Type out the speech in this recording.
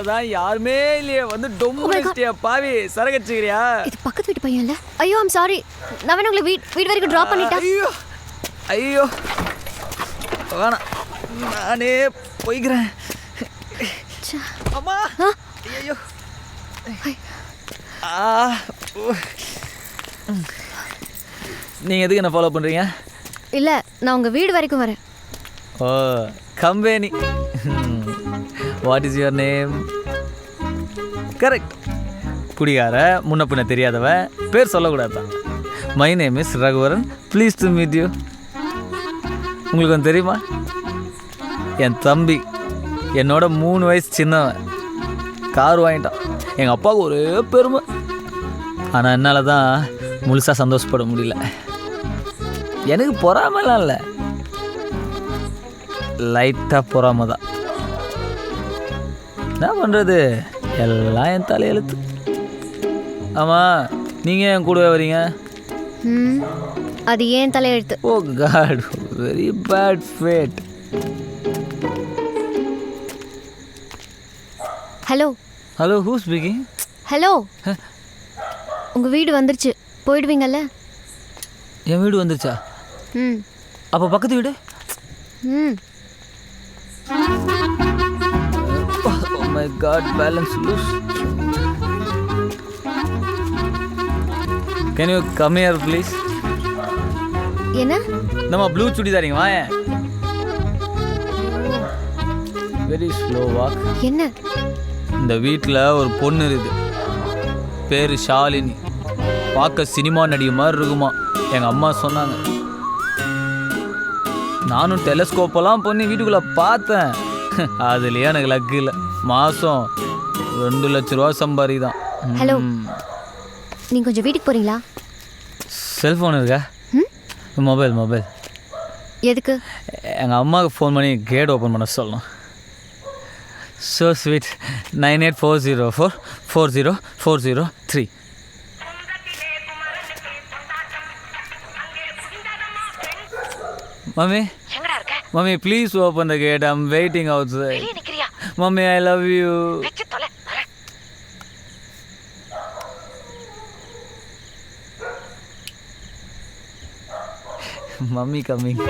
தான் யாருமே இல்லையே வந்து டொம்முடிச்சிட்டியா பாவி சரகச்சுக்கிறியா? இது பக்கத்து வீட்டு பையன் இல்ல? ஐயோ ஐம் சாரி. நான் வேணா உங்களை வீடு வரைக்கும் டிராப் பண்ணிட்டேன். ஐயோ ஐயோ வேணாம் நானே போய்க்கிறேன். அம்மா ஐயோ நீங்கள் எதுக்கு என்ன ஃபாலோ பண்ணுறீங்க? இல்ல நான் உங்க வீடு வரைக்கும் வரேன். Oh company. What is your name? Correct. குடிகார முன்ன பின்ன தெரியாதவ பேர் சொல்லக்கூடாது தான். My name is Raghuvaran. Please to meet you. உங்களுக்கு வந்து தெரியுமா, என் தம்பி என்னோட 3 வயசு சின்னவன் கார் வாங்கிட்டான். எங்கள் அப்பாவுக்கு ஒரே பெருமை. ஆனால் என்னால் தான் முழுசாக சந்தோஷப்பட முடியல. எனக்கு பொறாமலாம் இல்லை, லைட்டாக பொறாம தான். என்ன பண்ணுறது, எல்லாம் என் தலையெழுத்து. ஆமாம், நீங்கள் என் கூடவே வரீங்க? அது ஏன் தலையெழுத்து. Oh god, very bad fate. Hello hello, who speaking? Hello, உங்கள் வீடு வந்துருச்சு, போயிடுவீங்கல்ல? என் வீடு வந்துருச்சா? அப்போ பக்கத்து வீடு? Oh my god, balance loose. Can you come here please? என்ன? நம்ம ப்ளூ சுடிதாரிங்க வாங்க. Very slow walk. என்ன? இந்த வீட்டில் ஒரு பொண்ணு இருக்குது, பேர் ஷாலினி. பார்க்க சினிமா நடிகை மாதிரி இருக்குமா. எங்கள் அம்மா சொன்னாங்க. நானும் டெலஸ்கோப்பெல்லாம் பண்ணி வீட்டுக்குள்ளே பார்த்தேன். அதுலேயே எனக்கு லக்கு இல்லை. மாதம் 2 லட்ச ரூபா சம்பாதிதான். ஹலோ, நீங்கள் கொஞ்சம் வீட்டுக்கு போகிறீங்களா? செல்ஃபோன் இருக்கா? மொபைல் எதுக்கு? எங்கள் அம்மாவுக்கு ஃபோன் பண்ணி கேட் ஓப்பன் பண்ண சொல்லணும். So sweet. 9840440403. Mummy please open the gate. I'm waiting outside. Mummy I love you. Mummy coming.